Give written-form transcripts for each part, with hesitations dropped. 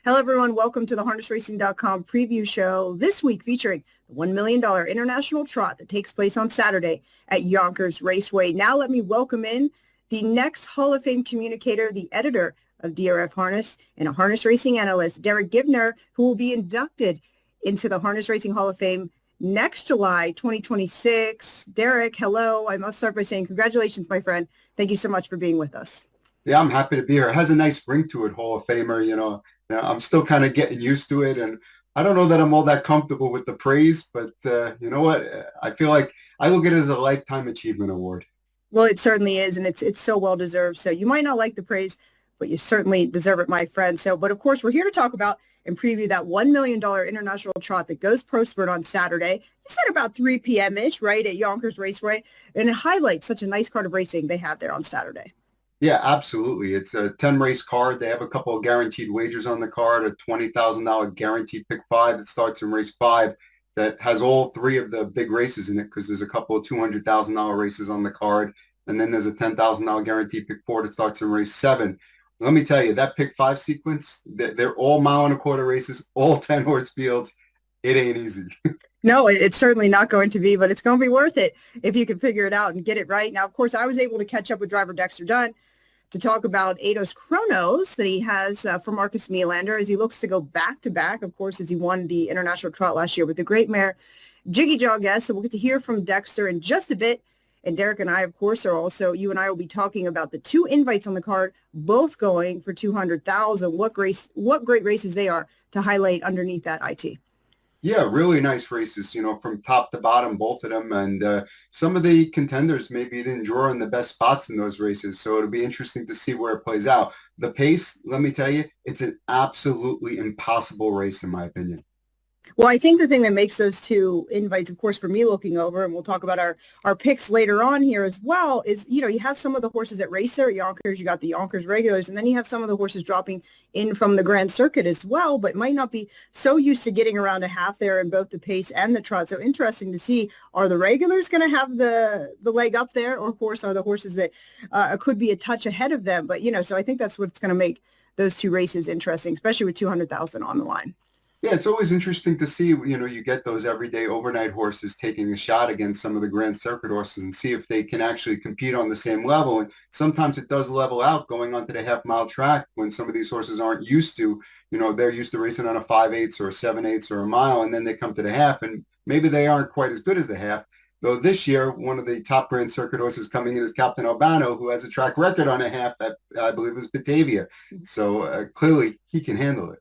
Hello, everyone. Welcome to the harnessracing.com preview show this week featuring the $1 million International Trot that takes place on Saturday at Yonkers Raceway. Now let me welcome in the next Hall of Fame communicator, the editor of DRF Harness and a harness racing analyst, Derick Giwner, who will be inducted into the Harness Racing Hall of Fame next July 2026. Derick, hello. I must start by saying congratulations, my friend. Thank you so much for being with us. Yeah, I'm happy to be here. It has a nice ring to it, Hall of Famer. I'm still kind of getting used to it, and I don't know that I'm all that comfortable with the praise, but you know what? I feel like I look at it as a lifetime achievement award. Well, it certainly is, and it's so well deserved. So you might not like the praise, but you certainly deserve it, my friend. But of course, we're here to talk about and preview that $1 million International Trot that goes pro spurt on Saturday. You said about 3 p.m.-ish, right, at Yonkers Raceway, and it highlights such a nice card of racing they have there on Saturday. Yeah, absolutely. It's a 10-race card. They have a couple of guaranteed wagers on the card, a $20,000 guaranteed pick five that starts in race 5 that has all 3 of the big races in it because there's a couple of $200,000 races on the card. And then there's a $10,000 guaranteed pick 4 that starts in race 7. Let me tell you, that pick 5 sequence, they're all mile-and-a-quarter races, all 10-horse fields. It ain't easy. No, it's certainly not going to be, but it's going to be worth it if you can figure it out and get it right. Now, of course, I was able to catch up with driver Dexter Dunn to talk about Aetos Kronos that he has for Marcus Melander as he looks to go back-to-back, of course, as he won the International Trot last year with the great mare Jiggy Jaw Guest. So we'll get to hear from Dexter in just a bit. And Derick and I, of course, are also, you and I will be talking about the 2 invites on the card, both going for $200,000. What great races they are to highlight underneath that IT. Yeah, really nice races, from top to bottom, both of them. And some of the contenders maybe didn't draw in the best spots in those races. So it'll be interesting to see where it plays out. The pace, let me tell you, it's an absolutely impossible race, in my opinion. Well, I think the thing that makes those 2 invites, of course, for me looking over, and we'll talk about our picks later on here as well, is, you have some of the horses that race there at Yonkers. You got the Yonkers regulars, and then you have some of the horses dropping in from the Grand Circuit as well, but might not be so used to getting around a half there in both the pace and the trot. So interesting to see, are the regulars going to have the leg up there? Or, of course, are the horses that could be a touch ahead of them? But, so I think that's what's going to make those 2 races interesting, especially with $200,000 on the line. Yeah, it's always interesting to see, you get those everyday overnight horses taking a shot against some of the Grand Circuit horses and see if they can actually compete on the same level. And sometimes it does level out going onto the half-mile track when some of these horses aren't used to, they're used to racing on a 5/8 or a 7/8 or a mile, and then they come to the half, and maybe they aren't quite as good as the half. Though this year, one of the top Grand Circuit horses coming in is Captain Albano, who has a track record on a half at, I believe, is Batavia. So clearly he can handle it.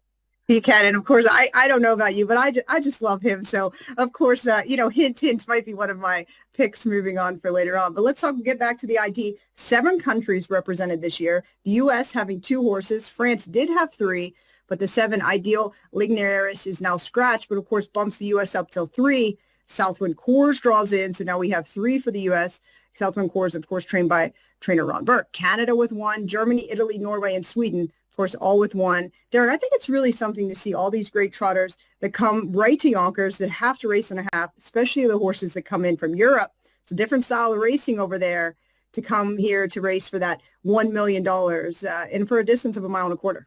He can, and of course, I don't know about you, but I just love him. So, of course, hint might be one of my picks moving on for later on. But let's get back to the ID. 7 countries represented this year. The U.S. having 2 horses. France did have 3, but the 7 Ideal Lignaris is now scratched, but of course bumps the U.S. up till 3. Southwind Cours draws in, so now we have 3 for the U.S. Southwind Cours, of course, trained by trainer Ron Burke. Canada with 1, Germany, Italy, Norway, and Sweden, of course, all with 1. Derick, I think it's really something to see all these great trotters that come right to Yonkers that have to race in a half, especially the horses that come in from Europe. It's a different style of racing over there to come here to race for that $1 million and for a distance of 1.25 miles.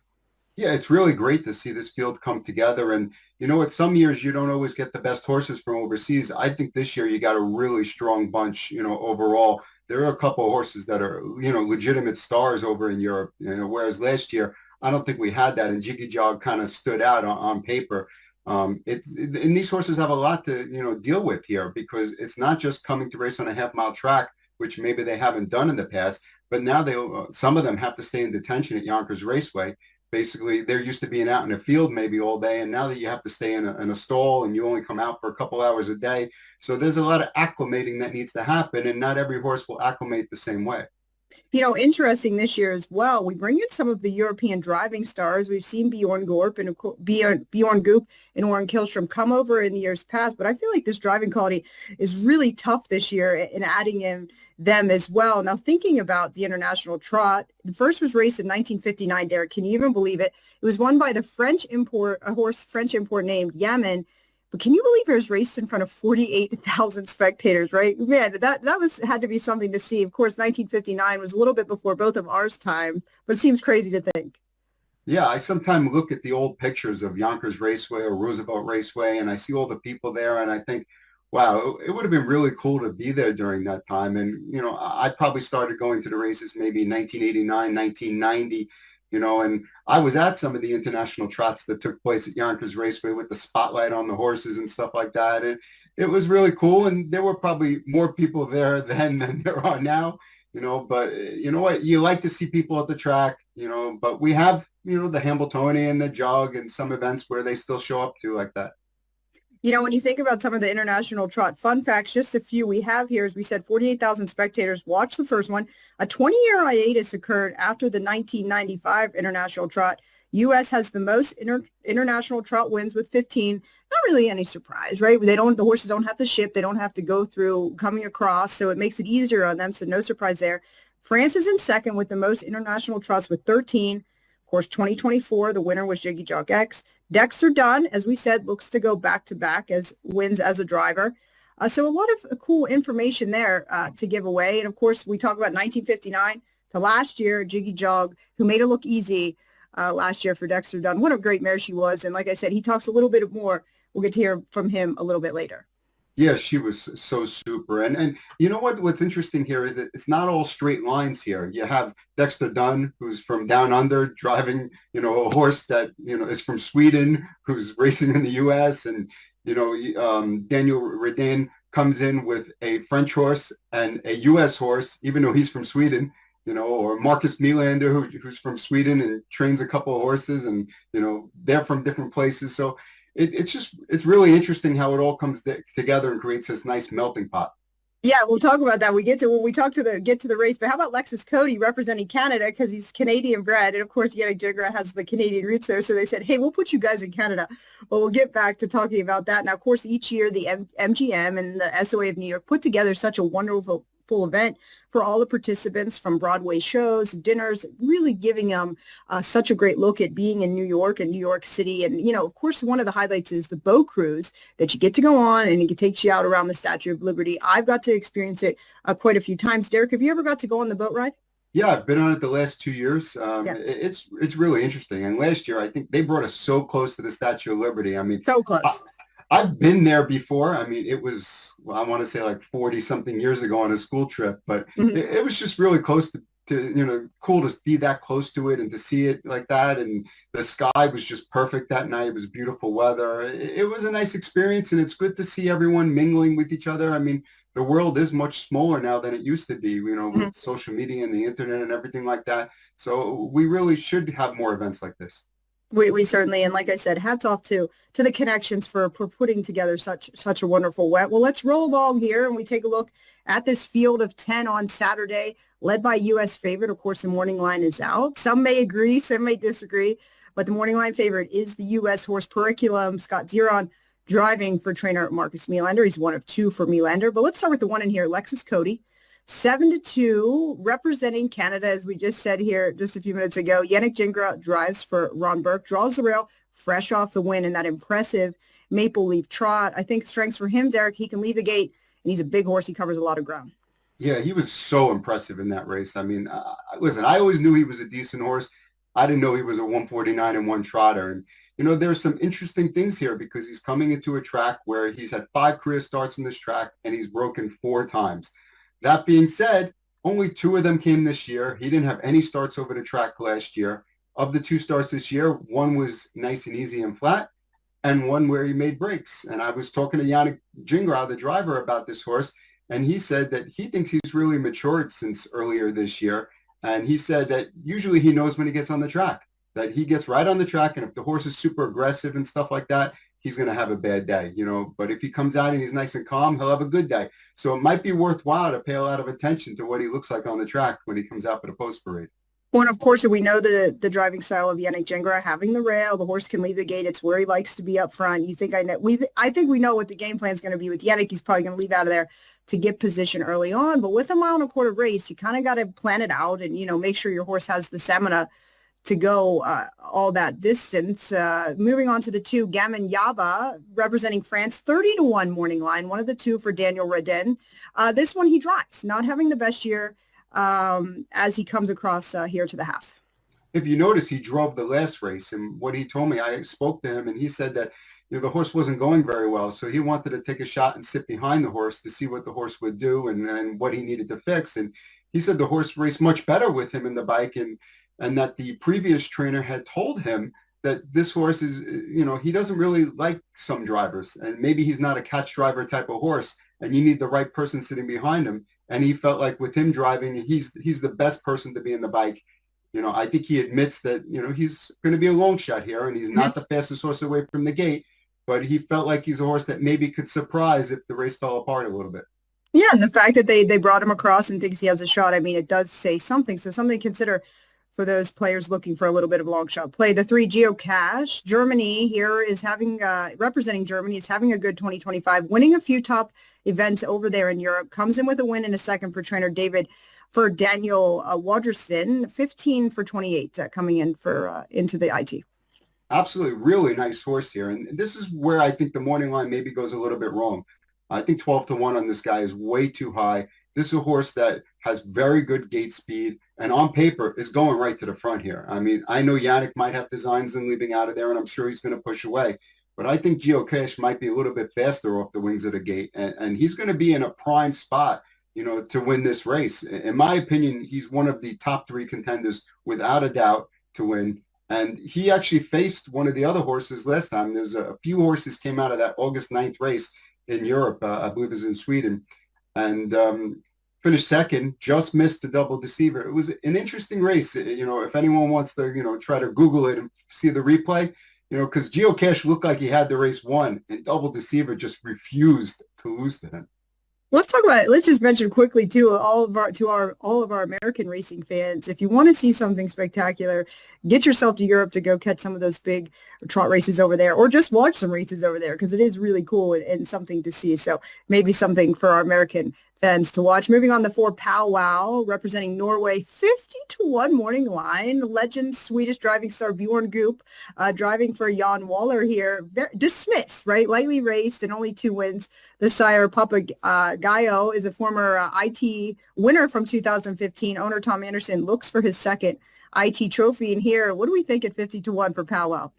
Yeah, it's really great to see this field come together. And some years you don't always get the best horses from overseas. I think this year you got a really strong bunch, overall. There are a couple of horses that are, legitimate stars over in Europe, whereas last year, I don't think we had that. And Jiggy Jaw kind of stood out on paper. And these horses have a lot to, deal with here because it's not just coming to race on a half-mile track, which maybe they haven't done in the past, but now some of them have to stay in detention at Yonkers Raceway. Basically, they're used to being out in the field maybe all day, and now that you have to stay in a stall and you only come out for a couple hours a day. So there's a lot of acclimating that needs to happen, and not every horse will acclimate the same way. Interesting this year as well. We bring in some of the European driving stars. We've seen Bjorn Goop and Oren Kihlstrom come over in the years past, but I feel like this driving quality is really tough this year in adding in them as well. Now, thinking about the International Trot, the first was raced in 1959, Derick. Can you even believe it? It was won by the French import named Yaman. But can you believe it was raced in front of 48,000 spectators, right? Man, that had to be something to see. Of course, 1959 was a little bit before both of ours time, but it seems crazy to think. Yeah, I sometimes look at the old pictures of Yonkers Raceway or Roosevelt Raceway, and I see all the people there, and I think, wow, it would have been really cool to be there during that time. And, I probably started going to the races maybe 1989, 1990, and I was at some of the international trots that took place at Yonkers Raceway with the spotlight on the horses and stuff like that. And it was really cool. And there were probably more people there then than there are now. But you know what? You like to see people at the track, but we have, the Hambletonian, the jog, and some events where they still show up to like that. When you think about some of the international trot fun facts, just a few we have here, as we said, 48,000 spectators watched the first one. A 20-year hiatus occurred after the 1995 international trot. U.S. has the most international trot wins with 15. Not really any surprise, right? The horses don't have to ship. They don't have to go through coming across. So it makes it easier on them. So no surprise there. France is in second with the most international trots with 13. Of course, 2024, the winner was Jiggy Jog X. Dexter Dunn, as we said, looks to go back to back as wins as a driver. So a lot of cool information there to give away. And of course, we talk about 1959 to last year, Jiggy Jog, who made it look easy last year for Dexter Dunn. What a great mare she was. And like I said, he talks a little bit more. We'll get to hear from him a little bit later. Yeah, she was so super. And you know what's interesting here is that it's not all straight lines here. You have Dexter Dunn, who's from down under, driving, a horse that, is from Sweden, who's racing in the US. And, Daniel Redin comes in with a French horse and a US horse, even though he's from Sweden, or Marcus Melander, who's from Sweden and trains a couple of horses, and, they're from different places. So it's really interesting how it all comes together and creates this nice melting pot. Yeah, we'll talk about that. Get to the race, but how about Lexus Cody representing Canada because he's Canadian bred, and of course, Yannick Gingras has the Canadian roots there. So they said, "Hey, we'll put you guys in Canada." Well, we'll get back to talking about that now. Of course, each year the MGM and the SOA of New York put together such a wonderful full event for all the participants, from Broadway shows, dinners, really giving them such a great look at being in New York and New York City. And, of course, one of the highlights is the boat cruise that you get to go on, and it takes you out around the Statue of Liberty. I've got to experience it quite a few times. Derek, have you ever got to go on the boat ride? Yeah, I've been on it the last 2 years. Yeah. It's really interesting. And last year, I think they brought us so close to the Statue of Liberty. I mean, so close. I've been there before. I mean, it was, I want to say like 40 something years ago on a school trip, but it was just really close to, cool to be that close to it and to see it like that. And the sky was just perfect that night. It was beautiful weather. It was a nice experience, and it's good to see everyone mingling with each other. I mean, the world is much smaller now than it used to be, with social media and the internet and everything like that. So we really should have more events like this. We certainly, and like I said, hats off to the connections for putting together such a wonderful wet. Well, let's roll along here and we take a look at this field of 10 on Saturday, led by U.S. favorite. Of course, the morning line is out. Some may agree, some may disagree, but the morning line favorite is the U.S. horse Periculum. Scott Zeron driving for trainer Marcus Melander. He's one of two for Melander. But let's start with the one in here, Lexus Cody. 7-2, representing Canada, as we just said here just a few minutes ago. Yannick Gingras drives for Ron Burke, draws the rail, fresh off the win in that impressive Maple Leaf Trot. I think strengths for him, Derek, he can leave the gate, and he's a big horse. He covers a lot of ground. Yeah, he was so impressive in that race. I mean, listen, I always knew he was a decent horse. I didn't know he was a 149 and one trotter. And, there's some interesting things here because he's coming into a track where he's had 5 career starts in this track, and he's broken 4 times. That being said, only 2 of them came this year. He didn't have any starts over the track last year. Of the 2 starts this year, one was nice and easy and flat, and one where he made breaks. And I was talking to Yannick Gingras, the driver, about this horse, and he said that he thinks he's really matured since earlier this year. And he said that usually he knows when he gets on the track, that he gets right on the track, and if the horse is super aggressive and stuff like that, he's going to have a bad day, but if he comes out and he's nice and calm, he'll have a good day. So it might be worthwhile to pay a lot of attention to what he looks like on the track when he comes out for the post parade. Well, and of course, we know the driving style of Yannick Gingras, having the rail, the horse can leave the gate. It's where he likes to be up front. I think we know what the game plan is going to be with Yannick. He's probably going to leave out of there to get position early on. But with a 1.25 mile race, you kind of got to plan it out and, make sure your horse has the stamina to go all that distance. Moving on to the 2, Gamin Yaba, representing France, 30-1 morning line, one of the 2 for Daniel Redin. This one he drives, not having the best year as he comes across here to the half. if you notice, he drove the last race, and what he told me, I spoke to him, and he said that the horse wasn't going very well, so he wanted to take a shot and sit behind the horse to see what the horse would do and what he needed to fix. And he said the horse raced much better with him in the bike, and that the previous trainer had told him that this horse is, he doesn't really like some drivers, and maybe he's not a catch driver type of horse, and you need the right person sitting behind him. And he felt like with him driving, he's the best person to be in the bike. I think he admits that, he's going to be a long shot here, and he's not the fastest horse away from the gate, but he felt like he's a horse that maybe could surprise if the race fell apart a little bit. Yeah, and the fact that they brought him across and thinks he has a shot, I mean, it does say something. So something to consider for those players looking for a little bit of long shot play. The 3 Geocache, Germany here is representing Germany, is having a good 2025, winning a few top events over there in Europe, comes in with a win in a second for trainer Daniel Wadgerson, 15 for 28 coming in for into the IT. Absolutely. Really nice horse here. And this is where I think the morning line maybe goes a little bit wrong. I think 12-1 on this guy is way too high. This is a horse that has very good gate speed and on paper is going right to the front here. I mean, I know Yannick might have designs in leaving out of there, and I'm sure he's going to push away. But I think Geocache might be a little bit faster off the wings of the gate, and he's going to be in a prime spot, to win this race. In my opinion, he's one of the top 3 contenders without a doubt to win. And he actually faced one of the other horses last time. There's a few horses came out of that August 9th race in Europe, I believe it was in Sweden, and finished second, just missed the Double Deceiver. It was an interesting race. If anyone wants to, try to Google it and see the replay, because Geocache looked like he had the race won, and Double Deceiver just refused to lose to him. Let's just mention quickly too, all of our American racing fans, if you want to see something spectacular, get yourself to Europe to go catch some of those big trot races over there, or just watch some races over there, because it is really cool and something to see. So maybe something for our American fans to watch. Moving on, the 4 Powwow, representing Norway, 50-1 morning line. Legend Swedish driving star Bjorn Goop, driving for Jan Waller here. Dismissed, right? Lightly raced and only 2 wins. The sire, Papa Gaio, is a former IT winner from 2015. Owner Tom Anderson looks for his second IT trophy in here. What do we think at 50-1 for Powwow?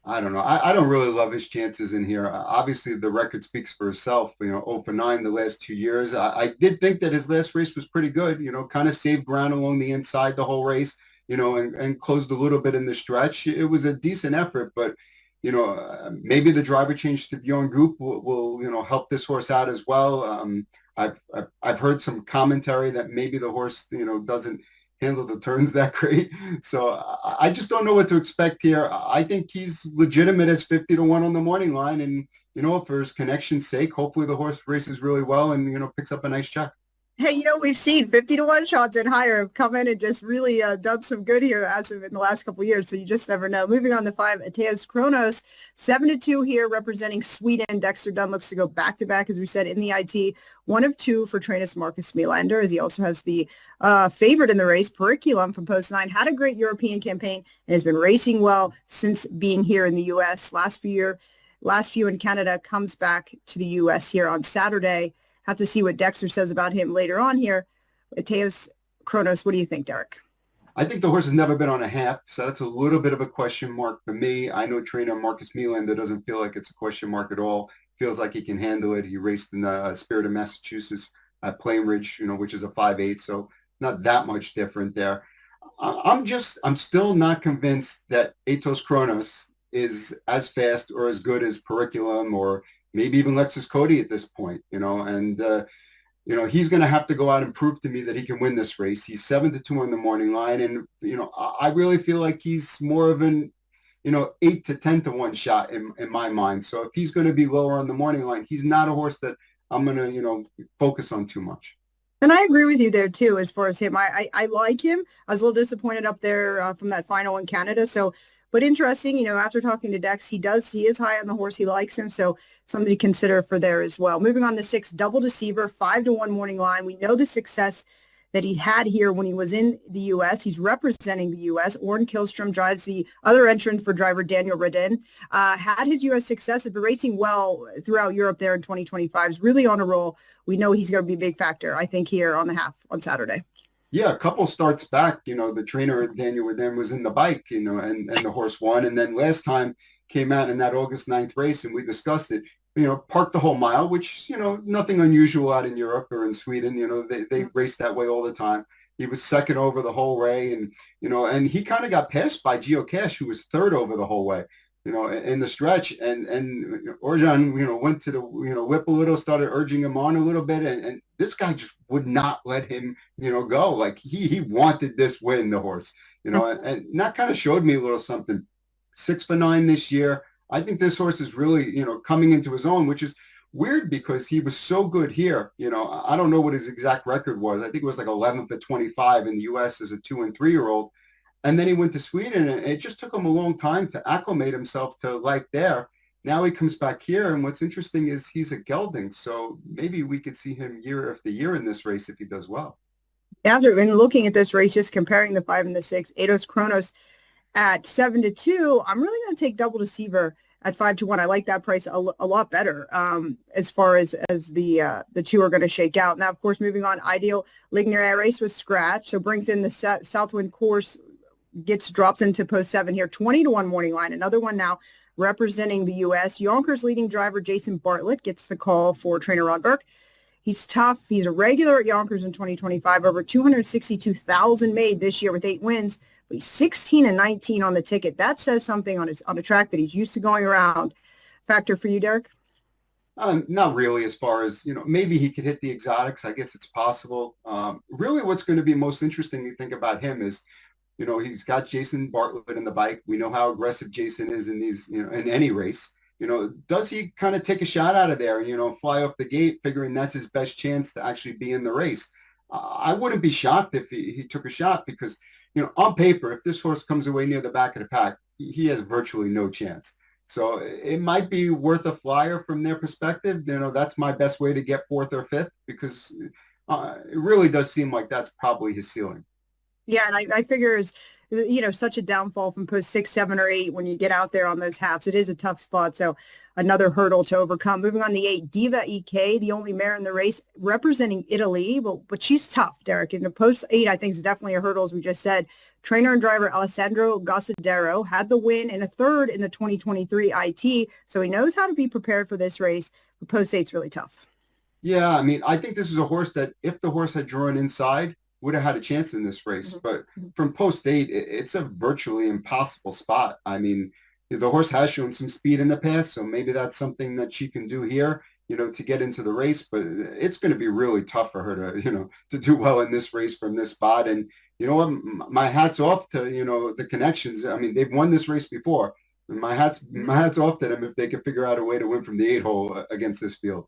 I don't know. I don't really love his chances in here. Obviously, the record speaks for itself. 0 for 9 the last 2 years. I did think that his last race was pretty good. Kind of saved ground along the inside the whole race. And closed a little bit in the stretch. It was a decent effort, but maybe the driver change to Bjorn Goop will help this horse out as well. I've heard some commentary that maybe the horse doesn't handle the turns that great. So I just don't know what to expect here. I think he's legitimate as 50-1 on the morning line. And, for his connection's sake, hopefully the horse races really well and, picks up a nice check. Hey, we've seen 50-1 shots and higher have come in and just really done some good here as of in the last couple of years. So you just never know. Moving on to 5, Aetos Kronos, 7-2 here, representing Sweden. Dexter Dunn looks to go back-to-back, as we said, in the IT. 1 of 2 for trainers Marcus Melander, as he also has the favorite in the race, Periculum from Post 9. Had a great European campaign and has been racing well since being here in the U.S. Last few in Canada, comes back to the U.S. here on Saturday. Have to see what Dexter says about him later on here. Aetos Kronos, what do you think, Derick? I think the horse has never been on a half, so that's a little bit of a question mark for me. I know trainer Marcus Melander doesn't feel like it's a question mark at all. Feels like he can handle it. He raced in the Spirit of Massachusetts at Plainridge, which is a 5.8, so not that much different there. I'm still not convinced that Aetos Kronos is as fast or as good as Periculum or maybe even Lexus Cody at this point, and he's going to have to go out and prove to me that he can win this race. He's 7-2 on the morning line, and I really feel like he's more of an 8 to 10-1 shot in my mind. So if he's going to be lower on the morning line, he's not a horse that I'm going to focus on too much. And I agree with you there too, as far as him. I like him. I was a little disappointed up there from that final in Canada. So, but interesting, after talking to Dex, he is high on the horse. He likes him. So something to consider for there as well. Moving on to 6, Double Deceiver, 5-1 morning line. We know the success that he had here when he was in the U.S. He's representing the U.S. Orrin Kihlstrom drives the other entrant for driver Daniel Redden. Had his U.S. success, has been racing well throughout Europe there in 2025. Is really on a roll. We know he's going to be a big factor, I think, here on the half on Saturday. Yeah, a couple starts back, the trainer Daniel then was in the bike, and the horse won. And then last time came out in that August 9th race and we discussed it, parked the whole mile, which, nothing unusual out in Europe or in Sweden. They race that way all the time. He was second over the whole way and he kind of got passed by Geocache, who was third over the whole way, in the stretch. And Orjan, went to the, whip a little, started urging him on a little bit. And this guy just would not let him, go. Like he wanted this win, the horse, and that kind of showed me a little something. 6 for 9 this year. I think this horse is really, coming into his own, which is weird because he was so good here. I don't know what his exact record was. I think it was like 11 for 25 in the U.S. as a 2 and 3-year-old. And then he went to Sweden, and it just took him a long time to acclimate himself to life there. Now he comes back here, and what's interesting is he's a gelding, so maybe we could see him year after year in this race if he does well. After and looking at this race, just comparing the 5 and the 6, Aetos Kronos at 7-2, I'm really going to take Double Deceiver at 5-1. I like that price a lot better as far as the two are going to shake out. Now, of course, moving on, Ideal Lignier race was scratched, so brings in the Southwind course, drops into post 7 here, 20-1 morning line. Another one now representing the U.S. Yonkers leading driver Jason Bartlett gets the call for trainer Ron Burke. He's tough. He's a regular at Yonkers in 2025, over 262,000 made this year with 8 wins. But he's 16-19 on the ticket. That says something on a track that he's used to going around. Factor for you, Derick? Not really, as far as, maybe he could hit the exotics. I guess it's possible. Really what's going to be most interesting to think about him is, he's got Jason Bartlett in the bike. We know how aggressive Jason is in these, in any race. Does he kind of take a shot out of there and, fly off the gate, figuring that's his best chance to actually be in the race? I wouldn't be shocked if he took a shot because, on paper, if this horse comes away near the back of the pack, he has virtually no chance. So it might be worth a flyer from their perspective. That's my best way to get 4th or 5th because it really does seem like that's probably his ceiling. Yeah, and I figure is, such a downfall from post 6, 7, or 8 when you get out there on those halves. It is a tough spot, so another hurdle to overcome. Moving on, the 8, Diva EK, the only mare in the race representing Italy, but she's tough, Derick. In the post 8, I think is definitely a hurdle, as we just said. Trainer and driver Alessandro Gassadero had the win in a third in the 2023 IT, so he knows how to be prepared for this race. But post 8's really tough. Yeah, I mean, I think this is a horse that if the horse had drawn inside, would have had a chance in this race. But from post 8, it's a virtually impossible spot. I mean, the horse has shown some speed in the past, so maybe that's something that she can do here, to get into the race. But it's going to be really tough for her to, to do well in this race from this spot. And you know what? My hat's off to, the connections. I mean, they've won this race before. My hat's off to them if they can figure out a way to win from the 8 hole against this field.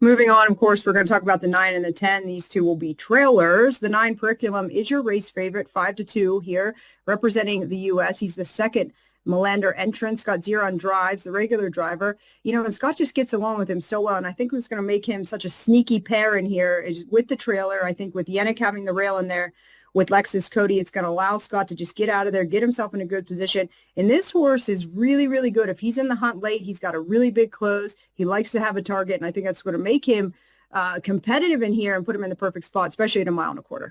Moving on, of course, we're going to talk about the 9 and the 10. These two will be trailers. The 9 Curriculum is your race favorite, 5-2 here, representing the U.S. He's the second Melander entrant. Scott Zeron drives, the regular driver. And Scott just gets along with him so well. And I think what's going to make him such a sneaky pair in here is with the trailer. I think with Yannick having the rail in there, with Lexus Cody, it's going to allow Scott to just get out of there, get himself in a good position. And this horse is really, really good. If he's in the hunt late, he's got a really big close. He likes to have a target, and I think that's going to make him competitive in here and put him in the perfect spot, especially at 1.25 miles.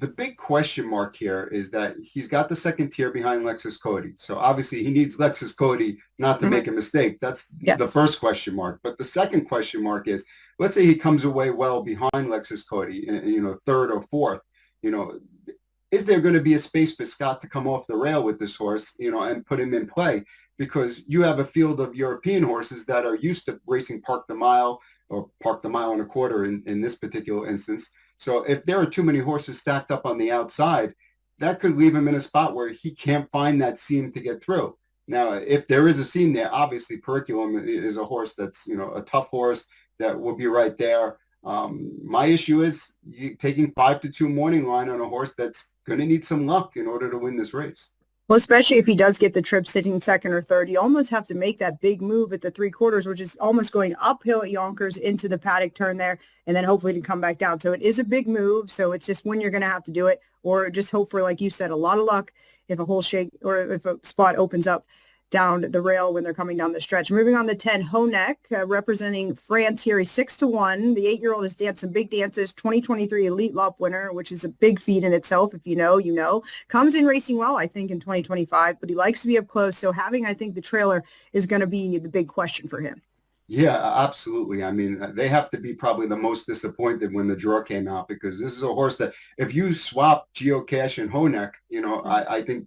The big question mark here is that he's got the second tier behind Lexus Cody. So obviously he needs Lexus Cody not to make a mistake. That's the first question mark. But the second question mark is, let's say he comes away well behind Lexus Cody, 3rd or 4th, is there going to be a space for Scott to come off the rail with this horse, and put him in play? Because you have a field of European horses that are used to racing park the mile or park the 1.25 miles in this particular instance. So if there are too many horses stacked up on the outside, that could leave him in a spot where he can't find that seam to get through. Now, if there is a seam there, obviously Curriculum is a horse that's, a tough horse that will be right there. My issue is taking 5-2 morning line on a horse that's going to need some luck in order to win this race. Well, especially if he does get the trip sitting second or third, you almost have to make that big move at the 3/4, which is almost going uphill at Yonkers into the paddock turn there, and then hopefully to come back down. So it is a big move. So it's just when you're going to have to do it, or just hope for, like you said, a lot of luck if a hole shake or if a spot opens up down the rail when they're coming down the stretch. Moving on to 10, Honek, representing France here. He's 6-1. The 8-year-old has danced some big dances. 2023 Elite Lop winner, which is a big feat in itself. If you know, you know. Comes in racing well, I think, in 2025, but he likes to be up close. So having, I think, the trailer is going to be the big question for him. Yeah, absolutely. I mean, they have to be probably the most disappointed when the draw came out, because this is a horse that if you swap Geocache and Honek, I think,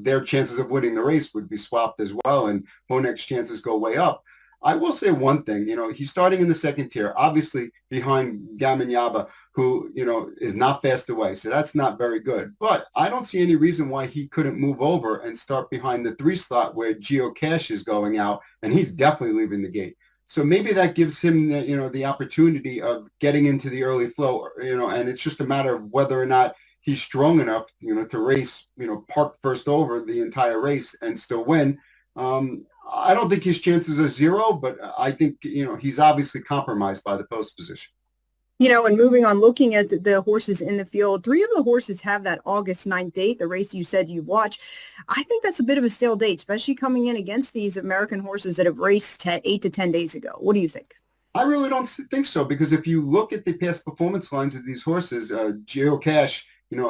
their chances of winning the race would be swapped as well, and Honek's chances go way up. I will say one thing, he's starting in the second tier, obviously behind Gamanyaba, who, is not fast away. So that's not very good. But I don't see any reason why he couldn't move over and start behind the 3 slot where Geocache is going out, and he's definitely leaving the gate. So maybe that gives him, the opportunity of getting into the early flow, and it's just a matter of whether or not he's strong enough, to race, park first over the entire race and still win. I don't think his chances are 0, but I think, he's obviously compromised by the post position. And moving on, looking at the horses in the field, 3 of the horses have that August 9th date, the race you said you watch. I think that's a bit of a stale date, especially coming in against these American horses that have raced 8 to 10 days ago. What do you think? I really don't think so, because if you look at the past performance lines of these horses, Geocache,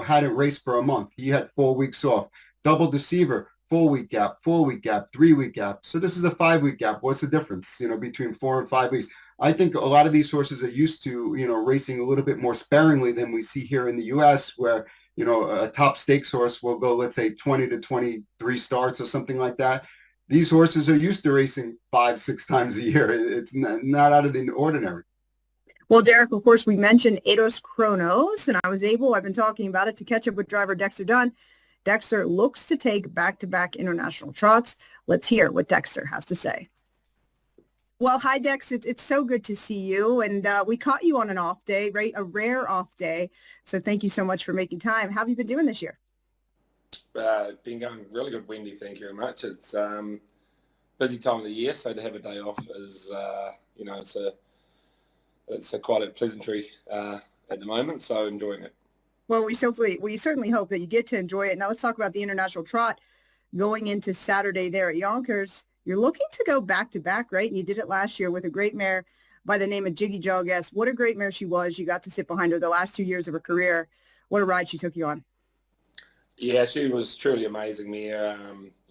hadn't raced for a month. He had 4 weeks off. Double Deceiver, 4-week gap, 4-week gap, 3-week gap. So this is a 5-week gap. What's the difference, between 4 and 5 weeks? I think a lot of these horses are used to, racing a little bit more sparingly than we see here in the U.S., where, a top stakes horse will go, let's say, 20 to 23 starts or something like that. These horses are used to racing 5-6 times a year. It's not out of the ordinary. Well, Derick, of course, we mentioned Aetos Kronos, and I've been talking about it, to catch up with driver Dexter Dunn. Dexter looks to take back-to-back international trots. Let's hear what Dexter has to say. Well, hi, Dex. It's so good to see you. And we caught you on an off day, right? A rare off day. So thank you so much for making time. How have you been doing this year? Been going really good, Wendy. Thank you very much. It's busy time of the year, so to have a day off is, it's quite a pleasantry at the moment. So enjoying it. Well, we certainly hope that you get to enjoy it. Now let's talk about the International Trot going into Saturday there at Yonkers. You're looking to go back-to-back, right? And you did it last year with a great mare by the name of Jiggy Jog. What a great mare she was. You got to sit behind her the last 2 years of her career. What a ride she took you on. Yeah, she was truly amazing mare.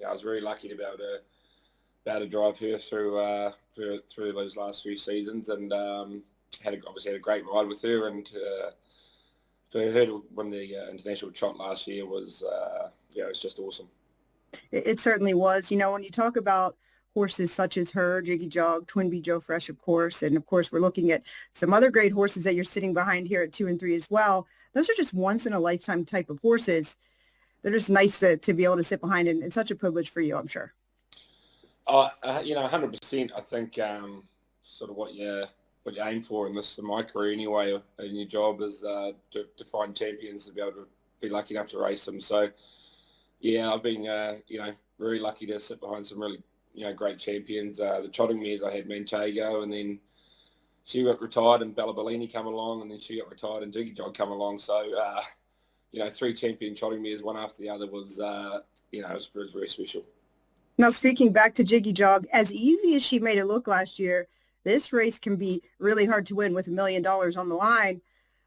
I was very lucky to be able to drive her through those last few seasons, and obviously had a great ride with her. And for her to win the International Trot last year was it was just awesome. It certainly was. When you talk about horses such as her, Jiggy Jog, Twin B Joe Fresh, of course, and of course we're looking at some other great horses that you're sitting behind here at 2 and 3 as well. Those are just once in a lifetime type of horses. They're just nice to be able to sit behind, and such a privilege for you, I'm sure. 100%. I think sort of what you aim for in my career anyway, in your job, is to find champions, to be able to be lucky enough to race them. So yeah, I've been very lucky to sit behind some really great champions. The trotting mares, I had Manchego, and then she got retired, and Bella Bellini come along, and then she got retired, and Jiggy Jog come along. So 3 champion trotting mares, one after the other, was it was very special. Now, speaking back to Jiggy Jog, as easy as she made it look last year, this race can be really hard to win with $1 million on the line.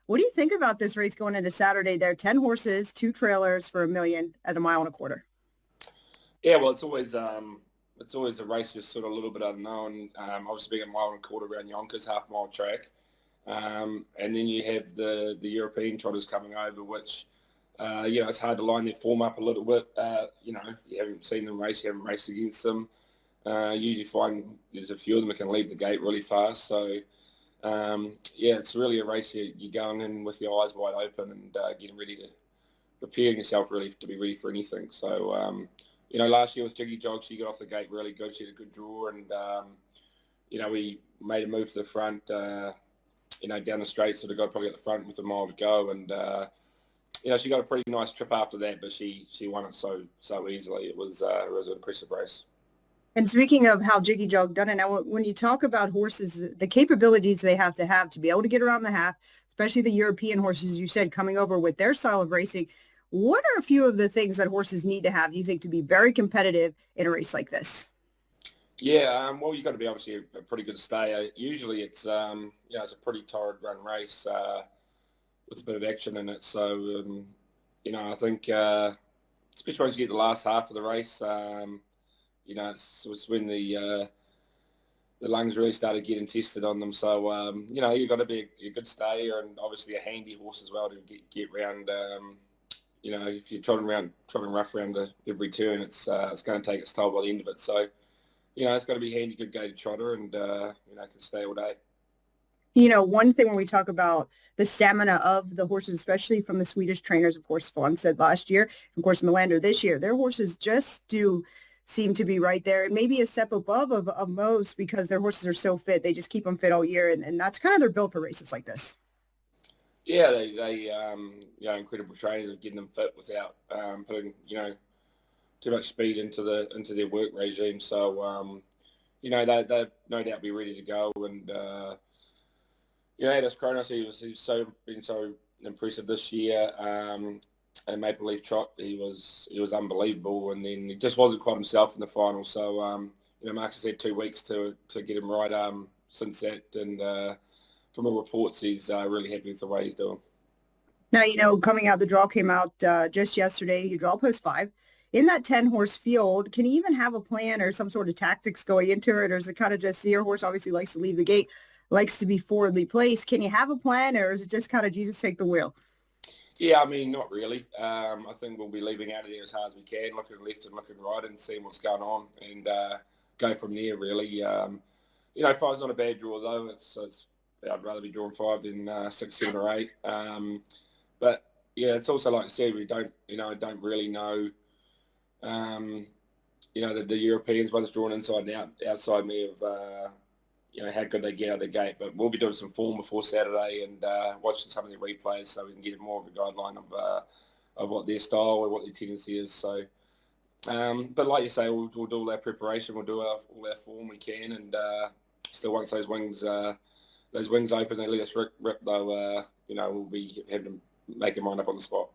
What do you think about this race going into Saturday? There are 10 horses, 2 trailers for $1 million at 1.25 miles. Yeah, well, it's always a race just sort of a little bit unknown. Obviously being 1.25 miles around Yonkers, half-mile track. And then you have the European trotters coming over, which, it's hard to line their form up a little bit. You haven't seen them race, you haven't raced against them. Usually find there's a few of them that can leave the gate really fast. So, it's really a race you're going in with your eyes wide open and getting ready to prepare yourself really to be ready for anything. So, last year with Jiggy Jog, she got off the gate really good. She had a good draw, and, we made a move to the front, down the straight, sort of got probably at the front with a mile to go. And, she got a pretty nice trip after that, but she won it so easily. It was an impressive race. And speaking of how Jiggy Jog done it, now when you talk about horses, the capabilities they have to be able to get around the half, especially the European horses, you said, coming over with their style of racing, What are a few of the things that horses need to have, you think, to be very competitive in a race like this? Yeah, well, you've got to be obviously a pretty good stayer. Usually it's, it's a pretty torrid run race with a bit of action in it. So, I think, especially once you get the last half of the race, it's when the lungs really started getting tested on them. So, you've got to be a good stayer and obviously a handy horse as well to get round. If you're trotting rough around every turn, it's going to take its toll by the end of it. So, it's got to be a handy, good gaited trotter and, can stay all day. One thing when we talk about the stamina of the horses, especially from the Swedish trainers, of course, Swan said last year, of course, Melander this year, their horses just do seem to be right there and maybe a step above of most because their horses are so fit. They just keep them fit all year. And that's kind of their build for races like this. Yeah, they incredible trainers of getting them fit without putting, too much speed into their work regime. So, they'll no doubt be ready to go. And, Aetos Kronos, he's been so impressive this year. And Maple Leaf Trot, he was unbelievable. And then he just wasn't quite himself in the final. So, Marcus has had 2 weeks to get him right since that. And from all reports, he's really happy with the way he's doing. Now, coming out, the draw came out just yesterday. You draw post 5. In that 10-horse field, can you even have a plan or some sort of tactics going into it? Or is it kind of just your horse obviously likes to leave the gate, likes to be forwardly placed? Can you have a plan or is it just kind of Jesus take the wheel? Yeah, I mean, not really. I think we'll be leaving out of there as hard as we can, looking left and looking right and seeing what's going on and go from there, really. 5's not a bad draw, though. I'd rather be drawing 5 than 6, 7 or 8. But, yeah, it's also like I said, we don't really know, the Europeans, one's drawn inside and out, outside me of, how good they get out of the gate. But we'll be doing some form before Saturday and watching some of the replays so we can get more of a guideline of what their style or what their tendency is. So, but like you say, we'll do all our preparation. We'll do all our form we can. And still once those wings open, they let us rip though, we'll be having to make them line up on the spot.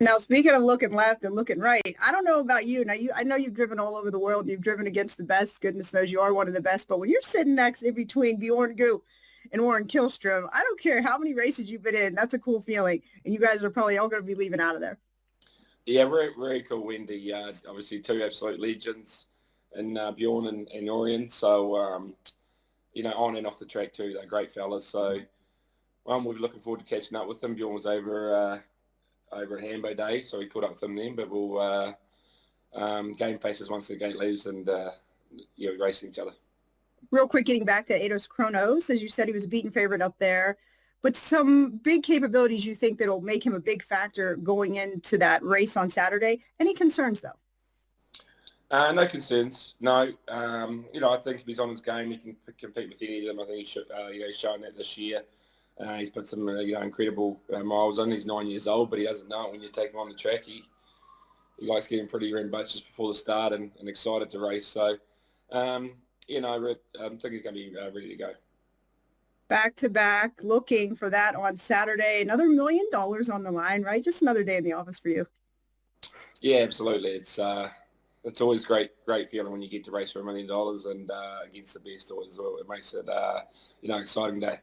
Now, speaking of looking left and looking right, I don't know about you. Now, I know you've driven all over the world. And you've driven against the best. Goodness knows you are one of the best. But when you're sitting next in between Bjorn Goop and Warren Kihlstrom, I don't care how many races you've been in. That's a cool feeling. And you guys are probably all going to be leaving out of there. Yeah, very, very cool, Wendy. Obviously, 2 absolute legends in Bjorn and Orion. So, on and off the track too. They're great fellas. So, we'll be looking forward to catching up with them. Bjorn was over at Hambo Day, so we caught up with them then. But we'll game faces once the gate leaves and racing each other. Real quick, getting back to Aetos Kronos, as you said, he was a beaten favorite up there. But some big capabilities you think that'll make him a big factor going into that race on Saturday. Any concerns, though? No concerns. No. I think if he's on his game, he can compete with any of them. I think he's shown that this year. He's put some, incredible miles in. He's 9 years old, but he doesn't know it when you take him on the track. He likes getting pretty rambunctious before the start and excited to race. So, I think he's going to be ready to go. Back-to-back, looking for that on Saturday. Another $1 million on the line, right? Just another day in the office for you. Yeah, absolutely. It's always great feeling when you get to race for $1 million and against the best. It makes it exciting day.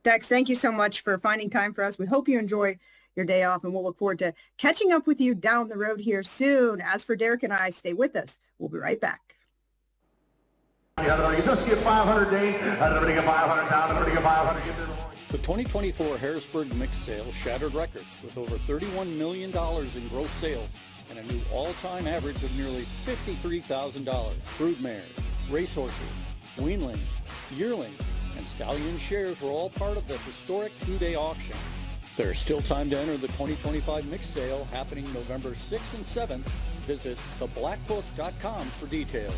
Dex, thank you so much for finding time for us. We hope you enjoy your day off, and we'll look forward to catching up with you down the road here soon. As for Derick and I, stay with us. We'll be right back. You just get 500 day, everybody get 500 down, everybody get 500. The 2024 Harrisburg mixed sales shattered records with over $31 million in gross sales and a new all-time average of nearly $53,000. Broodmares, racehorses, weanlings, yearlings, and stallion shares were all part of the historic 2-day auction. There's still time to enter the 2025 mixed sale happening November 6th and 7th. Visit theblackbook.com for details.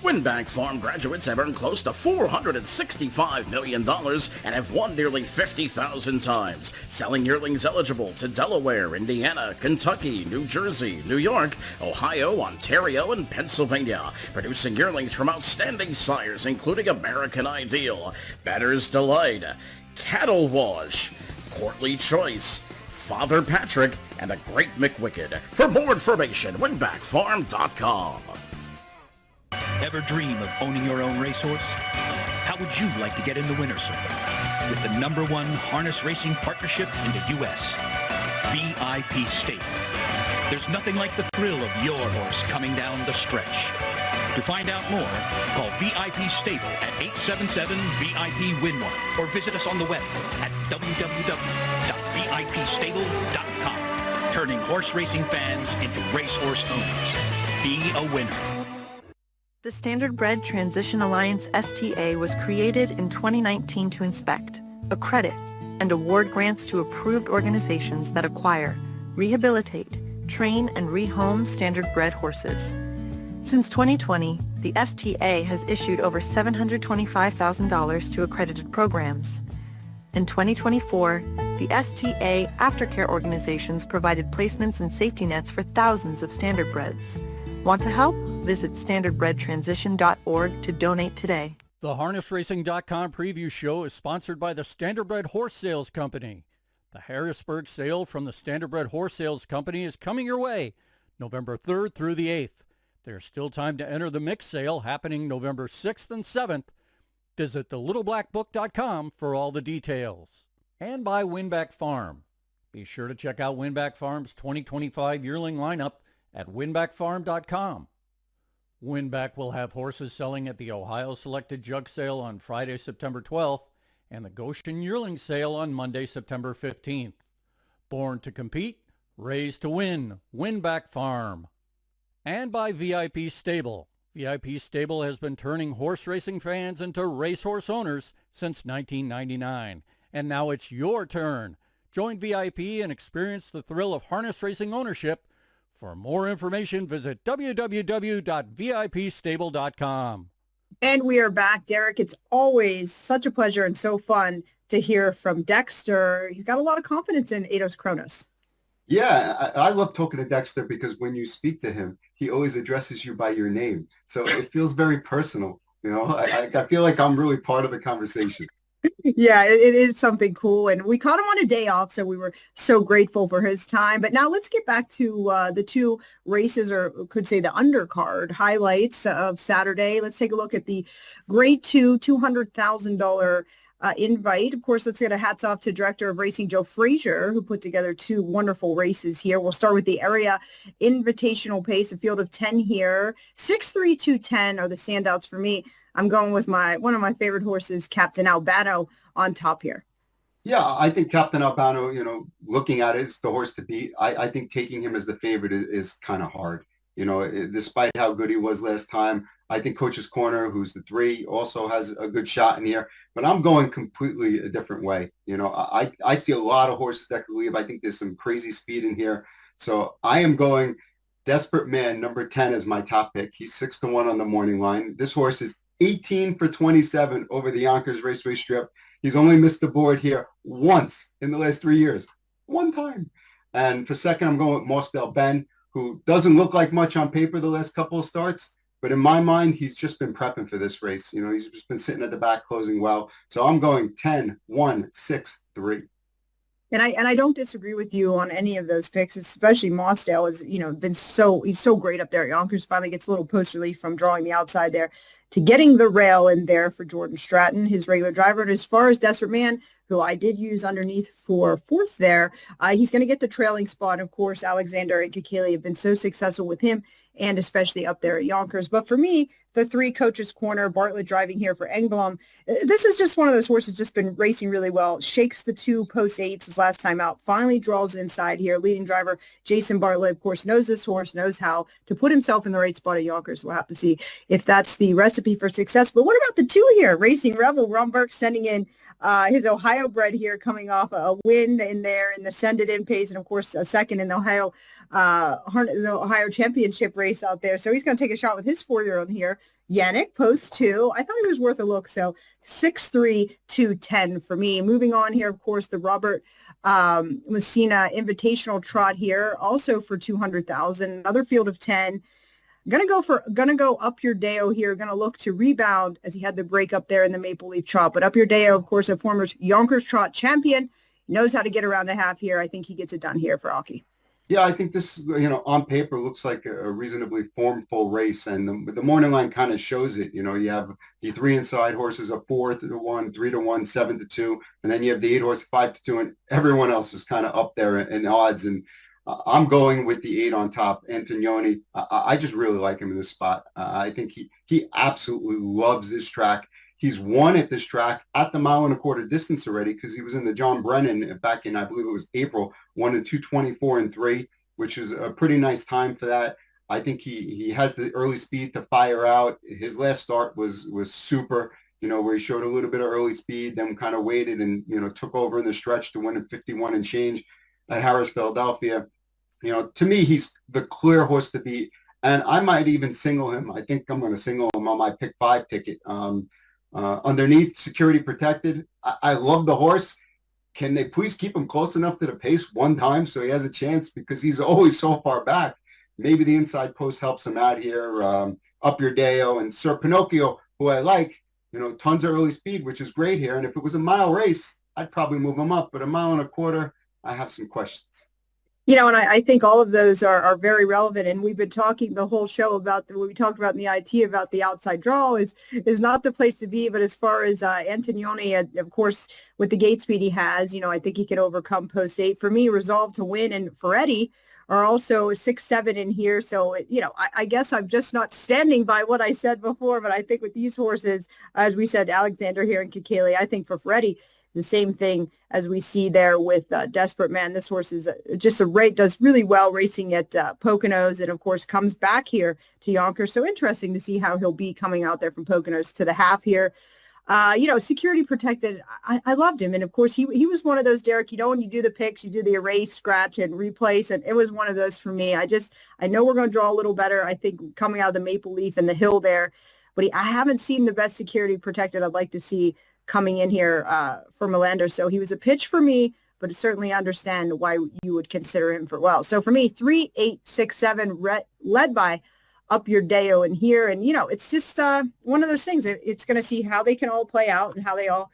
Winbank Farm graduates have earned close to $465 million and have won nearly 50,000 times, selling yearlings eligible to Delaware, Indiana, Kentucky, New Jersey, New York, Ohio, Ontario, and Pennsylvania, producing yearlings from outstanding sires including American Ideal, Bettor's Delight, Cattle Wash, Courtly Choice, Father Patrick, and the Great McWicked. For more information, winbackfarm.com. Ever dream of owning your own racehorse? How would you like to get in the winner's circle? With the #1 harness racing partnership in the U.S., VIP Stable. There's nothing like the thrill of your horse coming down the stretch. To find out more, call VIP Stable at 877-VIP-WIN-1 or visit us on the web at www.vipstable.com. Turning horse racing fans into racehorse owners. Be a winner. The Standardbred Transition Alliance STA was created in 2019 to inspect, accredit, and award grants to approved organizations that acquire, rehabilitate, train, and rehome standardbred horses. Since 2020, the STA has issued over $725,000 to accredited programs. In 2024, the STA aftercare organizations provided placements and safety nets for thousands of standardbreds. Want to help? Visit standardbredtransition.org to donate today. The HarnessRacing.com preview show is sponsored by the Standardbred Horse Sales Company. The Harrisburg sale from the Standardbred Horse Sales Company is coming your way November 3rd through the 8th. There's still time to enter the mix sale happening November 6th and 7th. Visit thelittleblackbook.com for all the details. And by Winback Farm. Be sure to check out Winback Farm's 2025 yearling lineup at winbackfarm.com. Winback will have horses selling at the Ohio Selected Jug Sale on Friday, September 12th, and the Goshen Yearling Sale on Monday, September 15th. Born to compete, raised to win. Winback Farm. And by VIP Stable. VIP Stable has been turning horse racing fans into racehorse owners since 1999. And now it's your turn. Join VIP and experience the thrill of harness racing ownership. For more information, visit www.vipstable.com. And we are back, Derick. It's always such a pleasure and so fun to hear from Dexter. He's got a lot of confidence in Aetos Kronos. Yeah, I love talking to Dexter because when you speak to him, he always addresses you by your name. So it feels very personal. You know, I feel like I'm really part of the conversation. Yeah, it is something cool. And we caught him on a day off, so we were so grateful for his time. But now let's get back to the two races, or could say the undercard highlights of Saturday. Let's take a look at the Grade 2 $200,000 invite. Of course, let's get a hats off to Director of Racing Joe Frazier, who put together two wonderful races here. We'll start with the area invitational pace, a field of 10 here. 6'3", 210 are the standouts for me. I'm going with one of my favorite horses, Captain Albano, on top here. Yeah, I think Captain Albano, you know, looking at it, it's the horse to beat. I think taking him as the favorite is kind of hard. You know, despite how good he was last time, I think Coach's Corner, who's the 3, also has a good shot in here. But I'm going completely a different way. You know, I see a lot of horses that could leave. I think there's some crazy speed in here. So I am going Desperate Man, number 10, as my top pick. He's 6-1 on the morning line. This horse is 18 for 27 over the Yonkers Raceway Strip. He's only missed the board here once in the last 3 years. One time. And for second, I'm going with Mostel Ben, who doesn't look like much on paper the last couple of starts. But in my mind, he's just been prepping for this race. You know, he's just been sitting at the back closing well. So I'm going 10, 1, 6, 3. And I don't disagree with you on any of those picks, especially Mosdale has, you know, he's so great up there at Yonkers. Finally gets a little post relief from drawing the outside there to getting the rail in there for Jordan Stratton, his regular driver. And as far as Desperate Man, who I did use underneath for fourth there, he's going to get the trailing spot. Of course, Alexander and Kikili have been so successful with him, and especially up there at Yonkers. But for me, the 3, Coach's Corner, Bartlett driving here for Engblom. This is just one of those horses just been racing really well. Shakes the 2 post 8s his last time out. Finally draws inside here. Leading driver Jason Bartlett, of course, knows this horse, knows how to put himself in the right spot at Yonkers. We'll have to see if that's the recipe for success. But what about the 2 here? Racing Rebel, Ron Burke sending in his Ohio bred here, coming off a win in there in the Send It In pace, and of course a second in the Ohio Championship race out there. So he's going to take a shot with his 4-year-old here. Yannick, post 2. I thought he was worth a look. So 6'3", 210 for me. Moving on here, of course, the Robert Messina Invitational Trot here, also for 200,000. Another field of 10. Gonna go Up Your Deo here. Gonna look to rebound as he had the break up there in the Maple Leaf Trot. But Up Your Deo, of course, a former Yonkers Trot champion. knows how to get around a half here. I think he gets it done here for Aki. Yeah, I think this, on paper looks like a reasonably formful race, and the morning line kind of shows it. You have the 3 inside horses a 4-1, 3-1, 7-2, and then you have the 8 horse 5-2, and everyone else is kind of up there in odds. And I'm going with the 8 on top, Antonioni. I just really like him in this spot. I think he absolutely loves this track. He's won at this track at the 1.25 mile distance already because he was in the John Brennan back in, I believe it was April, won in 2:24.3, which is a pretty nice time for that. I think he has the early speed to fire out. His last start was super, where he showed a little bit of early speed, then kind of waited and, took over in the stretch to win at 51 and change at Harris, Philadelphia. To me, he's the clear horse to beat. And I might even single him. I think I'm going to single him on my pick 5 ticket. Underneath, security protected. I love the horse. Can they please keep him close enough to the pace one time so he has a chance, because he's always so far back. Maybe the inside post helps him out here. Up Your Deo and Sir Pinocchio, who I like, tons of early speed, which is great here. And if it was a mile race, I'd probably move him up. But 1.25 miles, I have some questions. And I think all of those are very relevant. And we've been talking the whole show about what we talked about in the IT about the outside draw is not the place to be. But as far as Antonioni, of course, with the gate speed he has, I think he can overcome post 8. For me, Resolve to Win and Ferretti are also 6-7 in here. So, I guess I'm just not standing by what I said before. But I think with these horses, as we said, Alexander here and Kikele, I think for Ferretti, the same thing as we see there with Desperate Man. This horse is just does really well racing at Poconos, and of course comes back here to Yonkers. So interesting to see how he'll be coming out there from Poconos to the half here. Security protected. I loved him. And of course he was one of those, Derick, when you do the picks, you do the erase, scratch, and replace. And it was one of those for me. I know we're going to draw a little better, I think, coming out of the Maple Leaf and the hill there. But I haven't seen the best security protected I'd like to see coming in here for Melander. So he was a pitch for me, but I certainly understand why you would consider him for well. So for me, 3, 8, 6, 7, led by Up Your Deo in here. And, it's just one of those things. It's going to see how they can all play out and how they all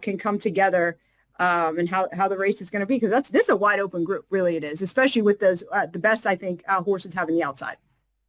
can come together and how the race is going to be. Because this is a wide open group, really it is, especially with those the best, I think, horses having the outside.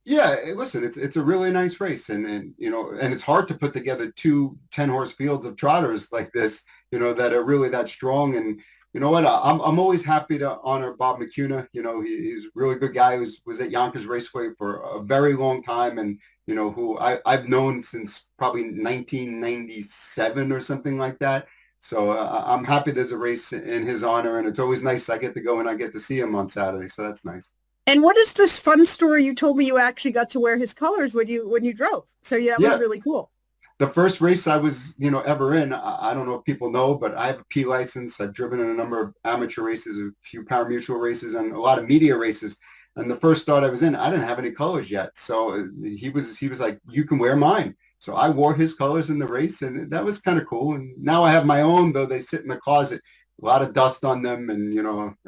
Yeah, listen, it's a really nice race, and it's hard to put together 2 10-horse fields of trotters like this, that are really that strong. And you know what, I'm always happy to honor Bob McCuna. He's a really good guy who was at Yonkers Raceway for a very long time, and who I've known since probably 1997 or something like that. So I'm happy there's a race in his honor, and it's always nice I get to go and I get to see him on Saturday, so that's nice. And what is this fun story? You told me you actually got to wear his colors when you drove. So that was really cool. The first race I was, ever in, I don't know if people know, but I have a P license. I've driven in a number of amateur races, a few parimutuel races, and a lot of media races. And the first start I was in, I didn't have any colors yet. So he was like, you can wear mine. So I wore his colors in the race, and that was kind of cool. And now I have my own, though they sit in the closet. A lot of dust on them, and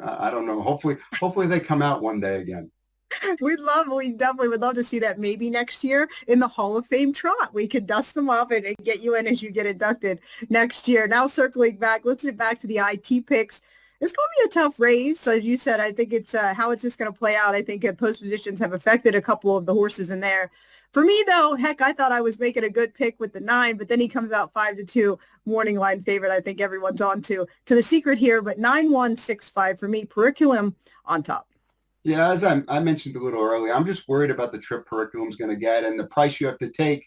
I don't know. Hopefully they come out one day again. We definitely would love to see that maybe next year in the Hall of Fame trot. We could dust them off and get you in as you get inducted next year. Now circling back, let's get back to the IT picks. It's going to be a tough race, as you said. I think it's how it's just going to play out. I think post positions have affected a couple of the horses in there. For me, though, heck, I thought I was making a good pick with the 9, but then he comes out 5-2, morning line favorite. I think everyone's on to the secret here, but 9-1-6-5 for me, Periculum on top. Yeah, as I mentioned a little earlier, I'm just worried about the trip Periculum's going to get and the price you have to take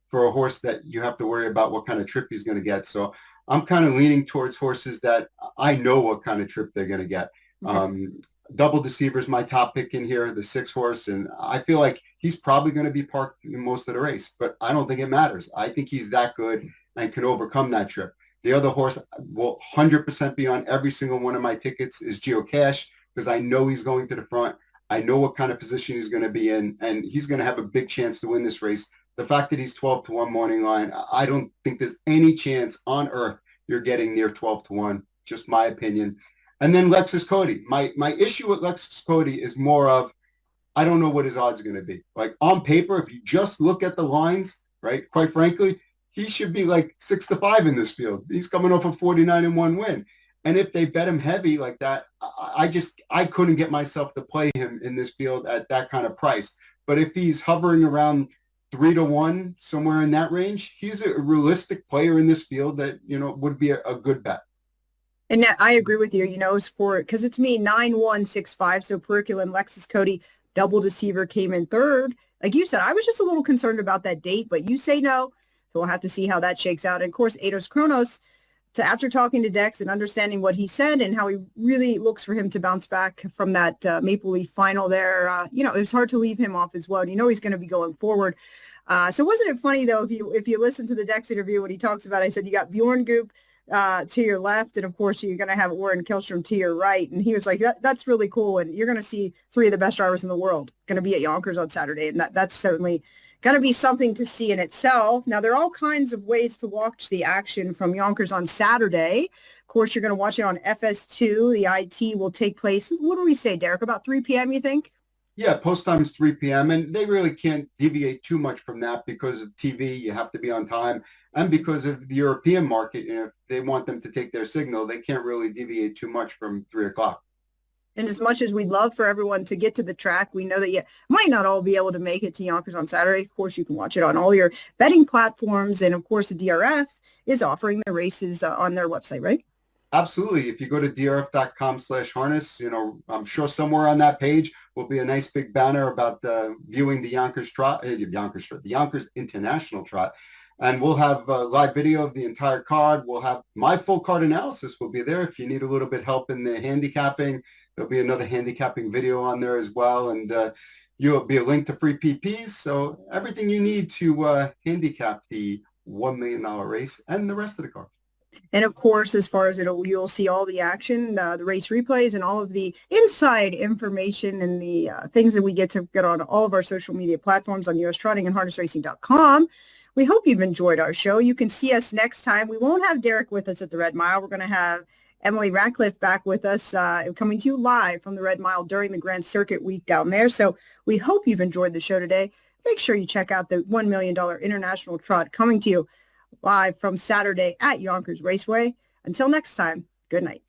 for a horse that you have to worry about what kind of trip he's going to get. So I'm kind of leaning towards horses that I know what kind of trip they're going to get. Okay. Double Deceiver's my top pick in here, the 6 horse, and I feel like he's probably going to be parked in most of the race, but I don't think it matters. I think he's that good and can overcome that trip. The other horse will 100% be on every single one of my tickets is Geocache, because I know he's going to the front. I know what kind of position he's going to be in, and he's going to have a big chance to win this race. The fact that he's 12-1 morning line, I don't think there's any chance on earth you're getting near 12-1, just my opinion. And then Lexus Cody. My issue with Lexus Cody is more of, I don't know what his odds are going to be. Like on paper, if you just look at the lines, right, quite frankly, he should be like 6-5 in this field. He's coming off a 49-1 win. And if they bet him heavy like that, I couldn't get myself to play him in this field at that kind of price. But if he's hovering around 3-1, somewhere in that range, he's a realistic player in this field that, would be a good bet. And I agree with you, because it's me, 9-1-6-5. So Pericula and Lexus Cody, Double Deceiver came in third. Like you said, I was just a little concerned about that date, but you say no. So we'll have to see how that shakes out. And of course, Aetos Kronos, after talking to Dex and understanding what he said and how he really looks for him to bounce back from that Maple Leaf final there, it was hard to leave him off as well. He's going to be going forward. So wasn't it funny, though, if you listen to the Dex interview, when he talks about it, I said, you got Bjorn Goop to your left, and of course you're going to have Warren Killstrom to your right. And he was like, that's really cool. And you're going to see three of the best drivers in the world going to be at Yonkers on Saturday. And that's certainly going to be something to see in itself. Now, there are all kinds of ways to watch the action from Yonkers on Saturday. Of course, you're going to watch it on FS2. The IT will take place. What do we say, Derick? About 3 p.m., you think? Yeah, post time is 3 p.m. And they really can't deviate too much from that because of TV. You have to be on time. And because of the European market, if they want them to take their signal, they can't really deviate too much from 3 o'clock. And as much as we'd love for everyone to get to the track, we know that you might not all be able to make it to Yonkers on Saturday. Of course, you can watch it on all your betting platforms. And of course, the DRF is offering the races on their website, right? Absolutely. If you go to drf.com/harness, I'm sure somewhere on that page will be a nice big banner about viewing the Yonkers Trot, the Yonkers International Trot. And we'll have a live video of the entire card. We'll have my full card analysis will be there. If you need a little bit help in the handicapping, there'll be another handicapping video on there as well. And you'll be a link to free PPs. So everything you need to handicap the $1 million race and the rest of the card. And of course, as far as you'll see all the action, the race replays, and all of the inside information and the things that we get to get on all of our social media platforms on ustrotting and harnessracing.com. We hope you've enjoyed our show. You can see us next time. We won't have Derick with us at the Red Mile. We're going to have Emily Ratcliffe back with us, coming to you live from the Red Mile during the Grand Circuit week down there. So we hope you've enjoyed the show today. Make sure you check out the $1 million International Trot coming to you live from Saturday at Yonkers Raceway. Until next time, good night.